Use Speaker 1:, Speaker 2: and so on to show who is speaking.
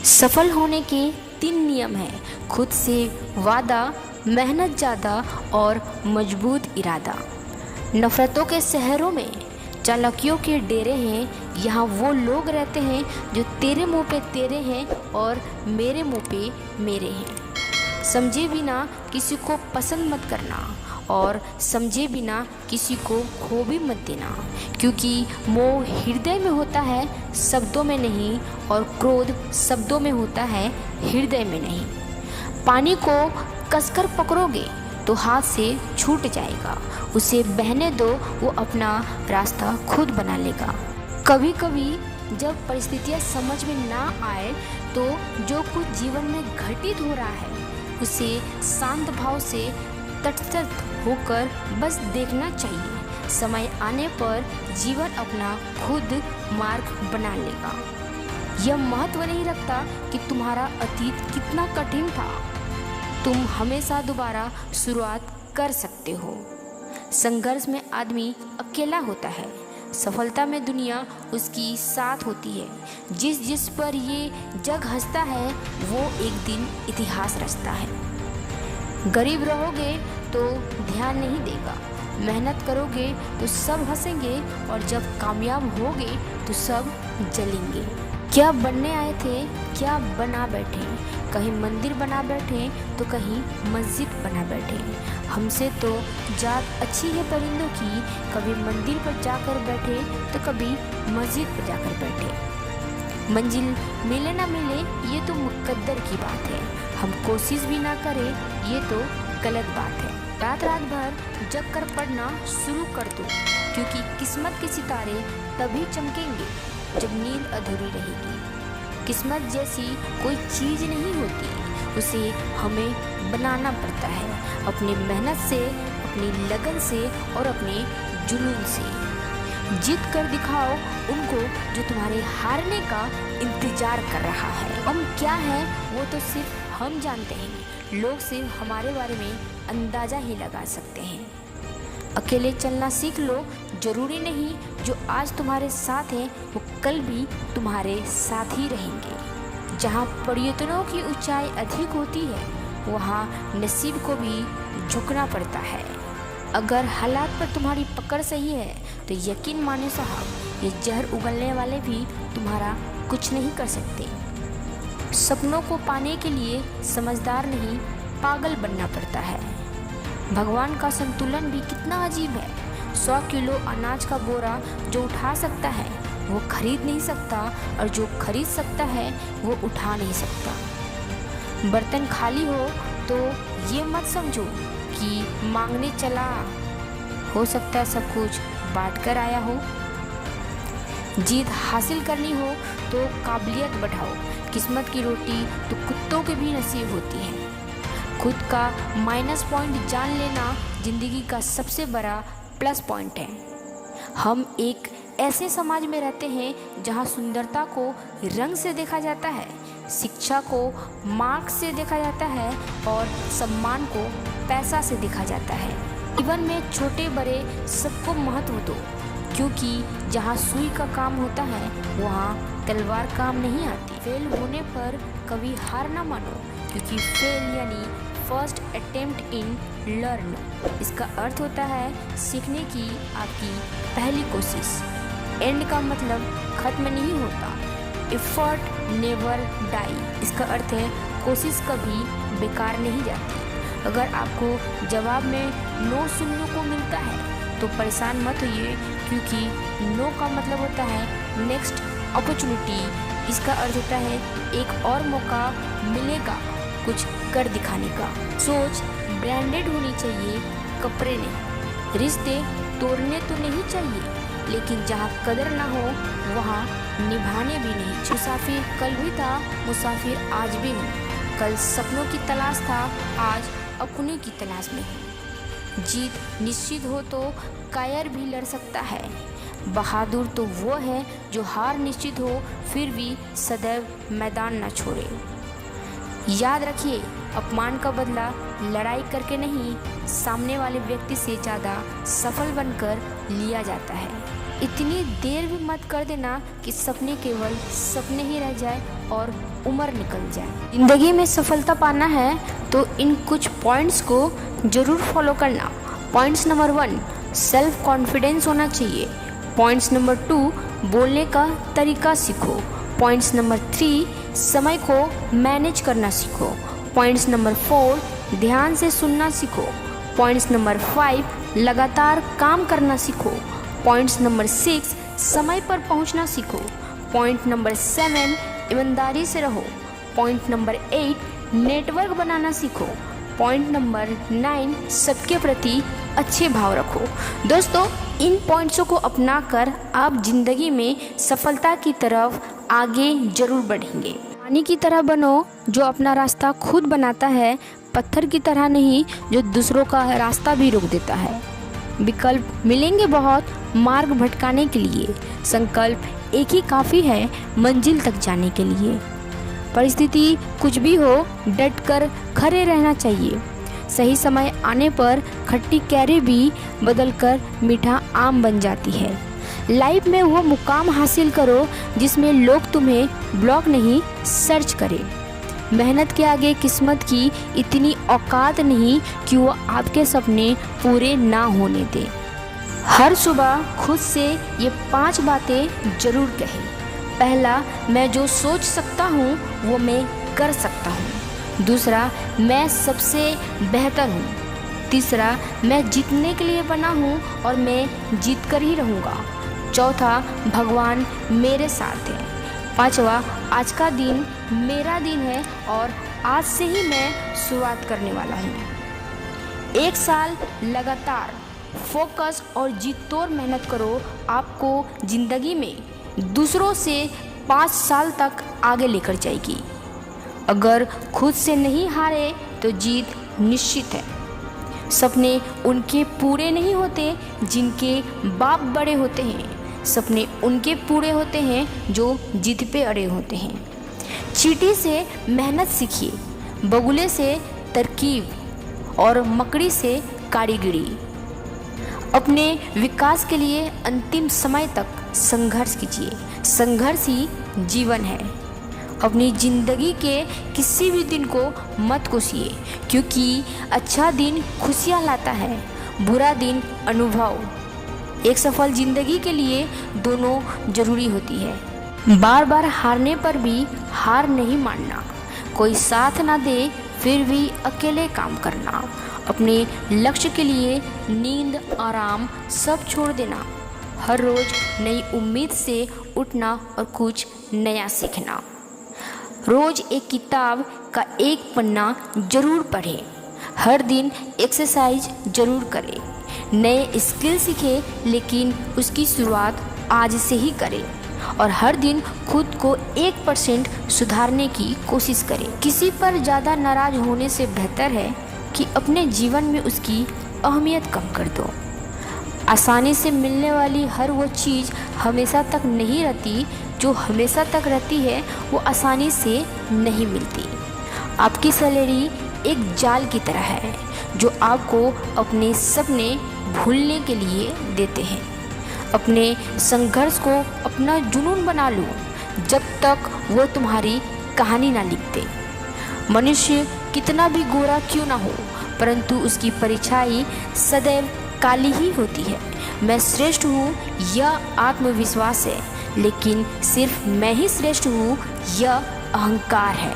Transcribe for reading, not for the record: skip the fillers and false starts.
Speaker 1: सफल होने के 3 नियम हैं। खुद से वादा, मेहनत ज़्यादा और मजबूत इरादा। नफ़रतों के शहरों में चालाकियों के डेरे हैं। यहाँ वो लोग रहते हैं जो तेरे मुंह पे तेरे हैं और मेरे मुंह पे मेरे हैं। समझे बिना किसी को पसंद मत करना और समझे बिना किसी को खो भी मत देना, क्योंकि मोह हृदय में होता है, शब्दों में नहीं, और क्रोध शब्दों में होता है, हृदय में नहीं। पानी को कसकर पकड़ोगे तो हाथ से छूट जाएगा, उसे बहने दो, वो अपना रास्ता खुद बना लेगा। कभी कभी जब परिस्थितियाँ समझ में ना आए तो जो कुछ जीवन में घटित हो रहा है उसे शांत भाव से तटस्थ होकर बस देखना चाहिए। समय आने पर जीवन अपना खुद मार्ग बना लेगा। यह महत्व नहीं रखता कि तुम्हारा अतीत कितना कठिन था, तुम हमेशा दोबारा शुरुआत कर सकते हो। संघर्ष में आदमी अकेला होता है, सफलता में दुनिया उसकी साथ होती है। जिस पर ये जग हंसता है वो एक दिन इतिहास रचता है। गरीब रहोगे तो ध्यान नहीं देगा, मेहनत करोगे तो सब हंसेंगे, और जब कामयाब होगे तो सब जलेंगे। क्या बनने आए थे, क्या बना बैठे, कहीं मंदिर बना बैठे तो कहीं मस्जिद बना बैठे। हमसे तो जात अच्छी है परिंदों की, कभी मंदिर पर जाकर बैठे तो कभी मस्जिद पर जाकर बैठे। मंजिल मिले ना मिले ये तो मुकद्दर की बात है, हम कोशिश भी ना करें ये तो गलत बात है। रात भर जग कर पढ़ना शुरू कर दो, क्योंकि किस्मत के सितारे तभी चमकेंगे जब नींद अधूरी रहेगी। किस्मत जैसी कोई चीज़ नहीं होती, उसे हमें बनाना पड़ता है, अपनी मेहनत से, अपनी लगन से और अपने जुनून से। जीत कर दिखाओ उनको जो तुम्हारे हारने का इंतजार कर रहा है। हम क्या है वो तो सिर्फ हम जानते हैं, लोग सिर्फ हमारे बारे में अंदाज़ा ही लगा सकते हैं। अकेले चलना सीख लो, जरूरी नहीं जो आज तुम्हारे साथ हैं वो कल भी तुम्हारे साथ ही रहेंगे। जहाँ प्रयत्नों की ऊंचाई अधिक होती है वहाँ नसीब को भी झुकना पड़ता है। अगर हालात पर तुम्हारी पकड़ सही है तो यकीन माने साहब, ये जहर उगलने वाले भी तुम्हारा कुछ नहीं कर सकते। सपनों को पाने के लिए समझदार नहीं, पागल बनना पड़ता है। भगवान का संतुलन भी कितना अजीब है। 100 किलो अनाज का बोरा जो उठा सकता है वो खरीद नहीं सकता, और जो खरीद सकता है वो उठा नहीं सकता। बर्तन खाली हो तो ये मत समझो कि मांगने चला, हो सकता है सब कुछ बांट कर आया हो। जीत हासिल करनी हो तो काबिलियत बढ़ाओ, किस्मत की रोटी तो कुत्तों के भी नसीब होती है। खुद का माइनस पॉइंट जान लेना जिंदगी का सबसे बड़ा प्लस पॉइंट है। हम एक ऐसे समाज में रहते हैं जहां सुंदरता को रंग से देखा जाता है, शिक्षा को मार्क्स से देखा जाता है और सम्मान को पैसा से देखा जाता है। जीवन में छोटे बड़े सबको महत्व दो, क्योंकि जहाँ सुई का काम होता है वहाँ तलवार काम नहीं आती। फेल होने पर कभी हार ना मानो, क्योंकि फेल यानी फर्स्ट अटेम्प्ट इन लर्न। इसका अर्थ होता है सीखने की आपकी पहली कोशिश। एंड का मतलब खत्म नहीं होता। एफर्ट नेवर डाई, इसका अर्थ है कोशिश कभी बेकार नहीं जाती। अगर आपको जवाब में नो सुनने को मिलता है तो परेशान मत होइए, क्योंकि नो का मतलब होता है नेक्स्ट अपॉर्चुनिटी। इसका अर्थ होता है एक और मौका मिलेगा कुछ कर दिखाने का। सोच ब्रांडेड होनी चाहिए, कपड़े नहीं। रिश्ते तोड़ने तो नहीं चाहिए, लेकिन जहाँ कदर ना हो वहाँ निभाने भी नहीं। मुसाफिर कल भी था, मुसाफिर आज भी हूँ। कल सपनों की तलाश था, आज अपने की तलाश में हूँ। जीत निश्चित हो तो कायर भी लड़ सकता है। बहादुर तो वो है जो हार निश्चित हो फिर भी सदैव मैदान न छोड़े। याद रखिए, अपमान का बदला लड़ाई करके नहीं, सामने वाले व्यक्ति से ज़्यादा सफल बनकर लिया जाता है। इतनी देर भी मत कर देना कि सपने केवल सपने ही रह जाए और उम्र निकल जाए। ज़िंदगी में सफलता पाना है तो इन कुछ पॉइंट्स को ज़रूर फॉलो करना। पॉइंट्स नंबर 1, सेल्फ कॉन्फिडेंस होना चाहिए। पॉइंट्स नंबर 2, बोलने का तरीका सीखो। पॉइंट्स नंबर 3, समय को मैनेज करना सीखो। पॉइंट्स नंबर 4, ध्यान से सुनना सीखो। पॉइंट्स नंबर 5, लगातार काम करना सीखो। पॉइंट्स नंबर 6, समय पर पहुंचना सीखो। पॉइंट नंबर 7, ईमानदारी से रहो। पॉइंट नंबर 8, नेटवर्क बनाना सीखो। पॉइंट नंबर 9, सबके प्रति अच्छे भाव रखो। दोस्तों, इन पॉइंट्सों को अपनाकर आप जिंदगी में सफलता की तरफ आगे जरूर बढ़ेंगे। पानी की तरह बनो जो अपना रास्ता खुद बनाता है, पत्थर की तरह नहीं जो दूसरों का रास्ता भी रोक देता है। विकल्प मिलेंगे बहुत मार्ग भटकाने के लिए, संकल्प एक ही काफ़ी है मंजिल तक जाने के लिए। परिस्थिति कुछ भी हो, डटकर खड़े रहना चाहिए। सही समय आने पर खट्टी कैरी भी बदलकर मीठा आम बन जाती है। लाइफ में वो मुकाम हासिल करो जिसमें लोग तुम्हें ब्लॉक नहीं सर्च करें। मेहनत के आगे किस्मत की इतनी औकात नहीं कि वो आपके सपने पूरे ना होने दे। हर सुबह खुद से ये 5 बातें जरूर कहें। पहला, मैं जो सोच सकता हूँ वो मैं कर सकता हूँ। दूसरा, मैं सबसे बेहतर हूँ। तीसरा, मैं जीतने के लिए बना हूँ और मैं जीत कर ही रहूँगा। चौथा, भगवान मेरे साथ है। पांचवा, आज का दिन मेरा दिन है और आज से ही मैं शुरुआत करने वाला हूँ। 1 साल लगातार फोकस और जी तोड़ मेहनत करो, आपको ज़िंदगी में दूसरों से 5 साल तक आगे लेकर जाएगी। अगर खुद से नहीं हारे तो जीत निश्चित है। सपने उनके पूरे नहीं होते जिनके बाप बड़े होते हैं, सपने उनके पूरे होते हैं जो जिद पे अड़े होते हैं। चींटी से मेहनत सीखिए, बगुले से तरकीब और मकड़ी से कारीगरी। अपने विकास के लिए अंतिम समय तक संघर्ष कीजिए, संघर्ष ही जीवन है। अपनी ज़िंदगी के किसी भी दिन को मत कोसिए, क्योंकि अच्छा दिन खुशियाँ लाता है, बुरा दिन अनुभव। एक सफल ज़िंदगी के लिए दोनों जरूरी होती है। बार बार हारने पर भी हार नहीं मानना, कोई साथ ना दे फिर भी अकेले काम करना। अपने लक्ष्य के लिए नींद, आराम सब छोड़ देना। हर रोज़ नई उम्मीद से उठना और कुछ नया सीखना। रोज़ एक किताब का एक पन्ना जरूर पढ़ें। हर दिन एक्सरसाइज जरूर करें। नए स्किल सीखें, लेकिन उसकी शुरुआत आज से ही करें। और हर दिन खुद को 1% सुधारने की कोशिश करें। किसी पर ज़्यादा नाराज़ होने से बेहतर है कि अपने जीवन में उसकी अहमियत कम कर दो। आसानी से मिलने वाली हर वो चीज़ हमेशा तक नहीं रहती, जो हमेशा तक रहती है वो आसानी से नहीं मिलती। आपकी सैलरी एक जाल की तरह है जो आपको अपने सपने भूलने के लिए देते हैं। अपने संघर्ष को अपना जुनून बना लो जब तक वो तुम्हारी कहानी ना लिखते। मनुष्य कितना भी गोरा क्यों ना हो, परंतु उसकी परछाई सदैव काली ही होती है। मैं श्रेष्ठ हूँ यह आत्मविश्वास है, लेकिन सिर्फ मैं ही श्रेष्ठ हूँ यह अहंकार है।